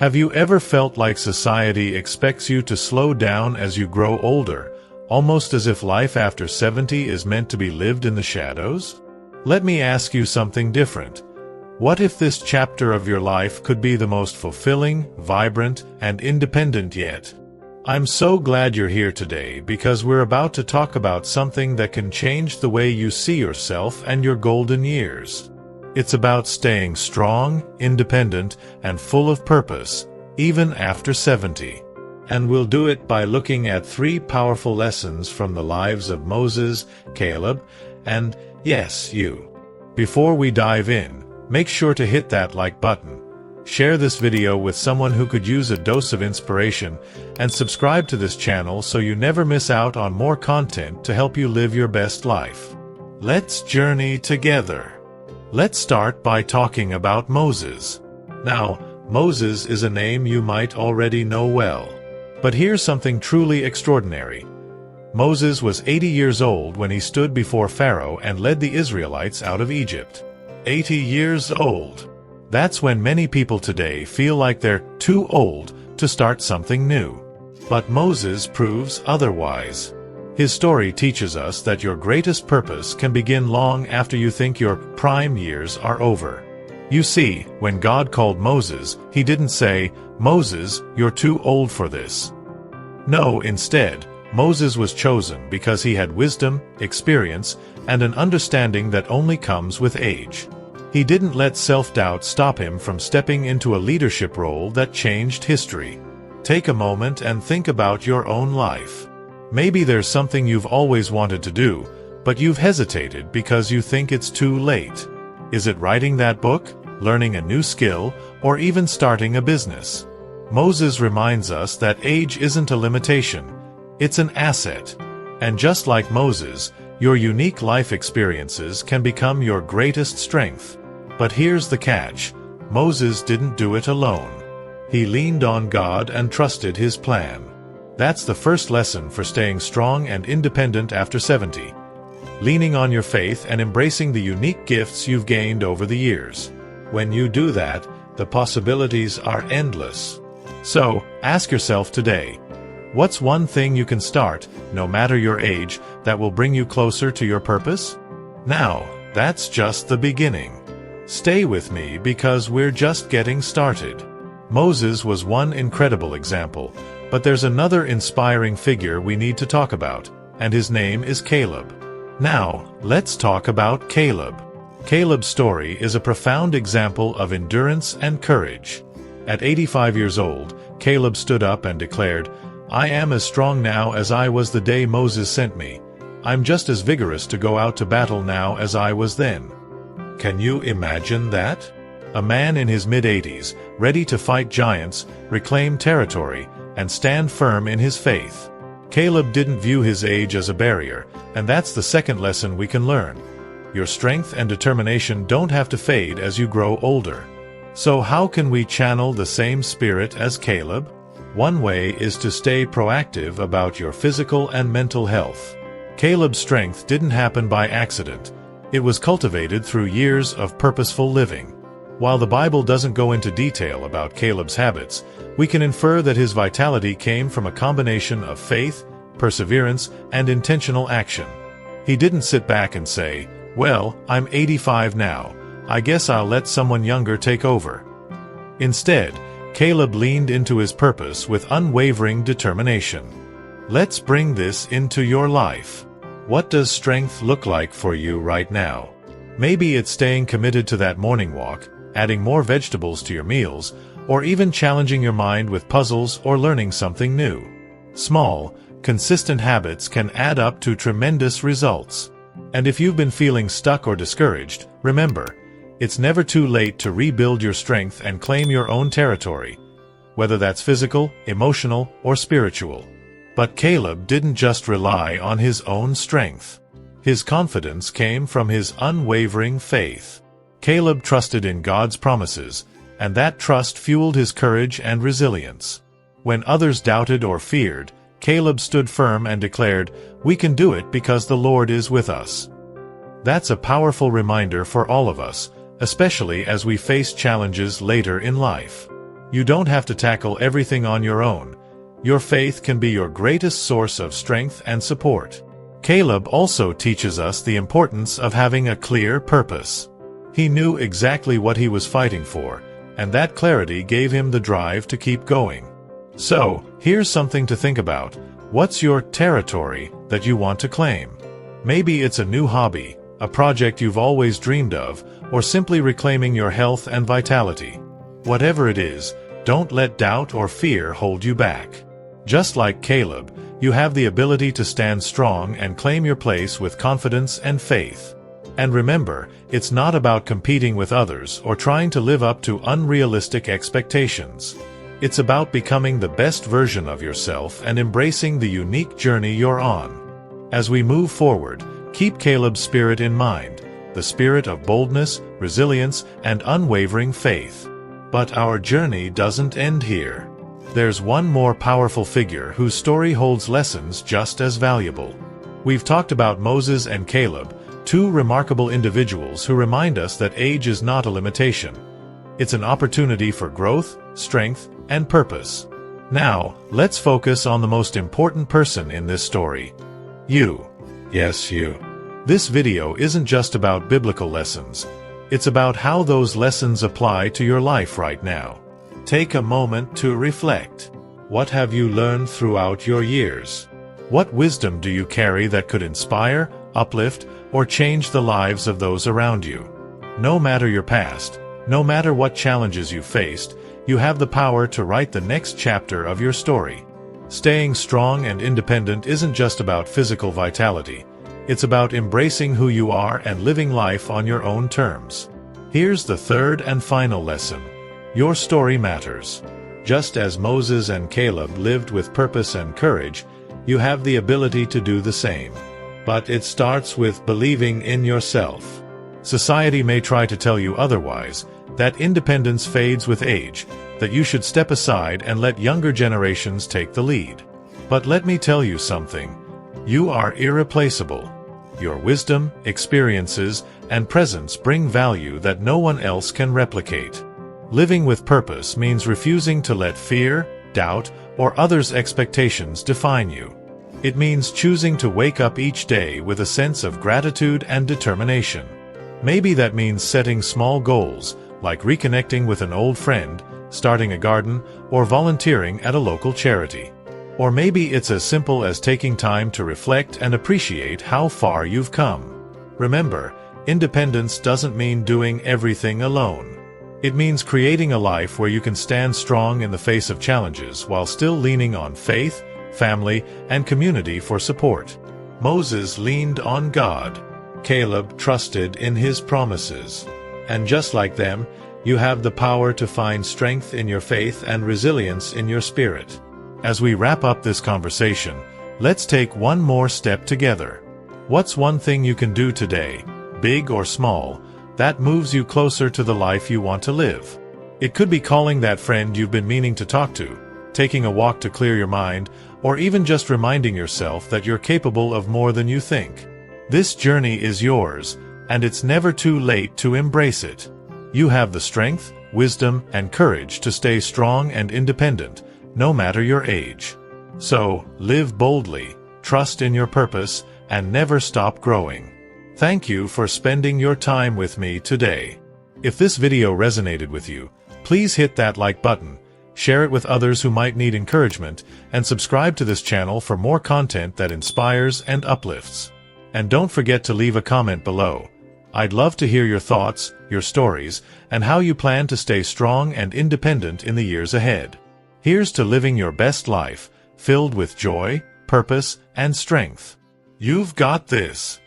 Have you ever felt like society expects you to slow down as you grow older, almost as if life after 70 is meant to be lived in the shadows? Let me ask you something different. What if this chapter of your life could be the most fulfilling, vibrant, and independent yet? I'm so glad you're here today because we're about to talk about something that can change the way you see yourself and your golden years. It's about staying strong, independent, and full of purpose, even after 70. And we'll do it by looking at 3 powerful lessons from the lives of Moses, Caleb, and, yes, you. Before we dive in, make sure to hit that like button, share this video with someone who could use a dose of inspiration, and subscribe to this channel so you never miss out on more content to help you live your best life. Let's journey together. Let's start by talking about Moses. Now, Moses is a name you might already know well. But here's something truly extraordinary. Moses was 80 years old when he stood before Pharaoh and led the Israelites out of Egypt. 80 years old. That's when many people today feel like they're too old to start something new. But Moses proves otherwise. His story teaches us that your greatest purpose can begin long after you think your prime years are over. You see, when God called Moses, he didn't say, "Moses, you're too old for this." No, instead, Moses was chosen because he had wisdom, experience, and an understanding that only comes with age. He didn't let self-doubt stop him from stepping into a leadership role that changed history. Take a moment and think about your own life. Maybe there's something you've always wanted to do, but you've hesitated because you think it's too late. Is it writing that book, learning a new skill, or even starting a business? Moses reminds us that age isn't a limitation, it's an asset. And just like Moses, your unique life experiences can become your greatest strength. But here's the catch. Moses didn't do it alone. He leaned on God and trusted his plan. That's the first lesson for staying strong and independent after 70. Leaning on your faith and embracing the unique gifts you've gained over the years. When you do that, the possibilities are endless. So, ask yourself today, what's one thing you can start, no matter your age, that will bring you closer to your purpose? Now, that's just the beginning. Stay with me because we're just getting started. Moses was one incredible example, but there's another inspiring figure we need to talk about, and his name is Caleb. Now, let's talk about Caleb. Caleb's story is a profound example of endurance and courage. At 85 years old, Caleb stood up and declared, "I am as strong now as I was the day Moses sent me. I'm just as vigorous to go out to battle now as I was then." Can you imagine that? A man in his mid-80s, ready to fight giants, reclaim territory, and stand firm in his faith. Caleb didn't view his age as a barrier, and that's the second lesson we can learn. Your strength and determination don't have to fade as you grow older. So how can we channel the same spirit as Caleb? One way is to stay proactive about your physical and mental health. Caleb's strength didn't happen by accident. It was cultivated through years of purposeful living. While the Bible doesn't go into detail about Caleb's habits, we can infer that his vitality came from a combination of faith, perseverance, and intentional action. He didn't sit back and say, "Well, I'm 85 now. I guess I'll let someone younger take over." Instead, Caleb leaned into his purpose with unwavering determination. Let's bring this into your life. What does strength look like for you right now? Maybe it's staying committed to that morning walk, adding more vegetables to your meals, or even challenging your mind with puzzles or learning something new. Small, consistent habits can add up to tremendous results. And if you've been feeling stuck or discouraged, remember, it's never too late to rebuild your strength and claim your own territory, whether that's physical, emotional, or spiritual. But Caleb didn't just rely on his own strength. His confidence came from his unwavering faith. Caleb trusted in God's promises, and that trust fueled his courage and resilience. When others doubted or feared, Caleb stood firm and declared, "We can do it because the Lord is with us." That's a powerful reminder for all of us, especially as we face challenges later in life. You don't have to tackle everything on your own. Your faith can be your greatest source of strength and support. Caleb also teaches us the importance of having a clear purpose. He knew exactly what he was fighting for, and that clarity gave him the drive to keep going. So, here's something to think about. What's your territory that you want to claim? Maybe it's a new hobby, a project you've always dreamed of, or simply reclaiming your health and vitality. Whatever it is, don't let doubt or fear hold you back. Just like Caleb, you have the ability to stand strong and claim your place with confidence and faith. And remember, it's not about competing with others or trying to live up to unrealistic expectations. It's about becoming the best version of yourself and embracing the unique journey you're on. As we move forward, keep Caleb's spirit in mind, the spirit of boldness, resilience, and unwavering faith. But our journey doesn't end here. There's one more powerful figure whose story holds lessons just as valuable. We've talked about Moses and Caleb, two remarkable individuals who remind us that age is not a limitation. It's an opportunity for growth, strength, and purpose. Now, let's focus on the most important person in this story. You. Yes, you. This video isn't just about biblical lessons. It's about how those lessons apply to your life right now. Take a moment to reflect. What have you learned throughout your years? What wisdom do you carry that could inspire, uplift, or change the lives of those around you? No matter your past, no matter what challenges you faced, you have the power to write the next chapter of your story. Staying strong and independent isn't just about physical vitality. It's about embracing who you are and living life on your own terms. Here's the third and final lesson. Your story matters. Just as Moses and Caleb lived with purpose and courage, you have the ability to do the same. But it starts with believing in yourself. Society may try to tell you otherwise, that independence fades with age, that you should step aside and let younger generations take the lead. But let me tell you something. You are irreplaceable. Your wisdom, experiences, and presence bring value that no one else can replicate. Living with purpose means refusing to let fear, doubt, or others' expectations define you. It means choosing to wake up each day with a sense of gratitude and determination. Maybe that means setting small goals, like reconnecting with an old friend, starting a garden, or volunteering at a local charity. Or maybe it's as simple as taking time to reflect and appreciate how far you've come. Remember, independence doesn't mean doing everything alone. It means creating a life where you can stand strong in the face of challenges while still leaning on faith, family, and community for support. Moses leaned on God. Caleb trusted in his promises. And just like them, you have the power to find strength in your faith and resilience in your spirit. As we wrap up this conversation, let's take one more step together. What's one thing you can do today, big or small, that moves you closer to the life you want to live? It could be calling that friend you've been meaning to talk to, taking a walk to clear your mind, or even just reminding yourself that you're capable of more than you think. This journey is yours, and it's never too late to embrace it. You have the strength, wisdom, and courage to stay strong and independent, no matter your age. So, live boldly, trust in your purpose, and never stop growing. Thank you for spending your time with me today. If this video resonated with you, please hit that like button, share it with others who might need encouragement, and subscribe to this channel for more content that inspires and uplifts. And don't forget to leave a comment below. I'd love to hear your thoughts, your stories, and how you plan to stay strong and independent in the years ahead. Here's to living your best life, filled with joy, purpose, and strength. You've got this.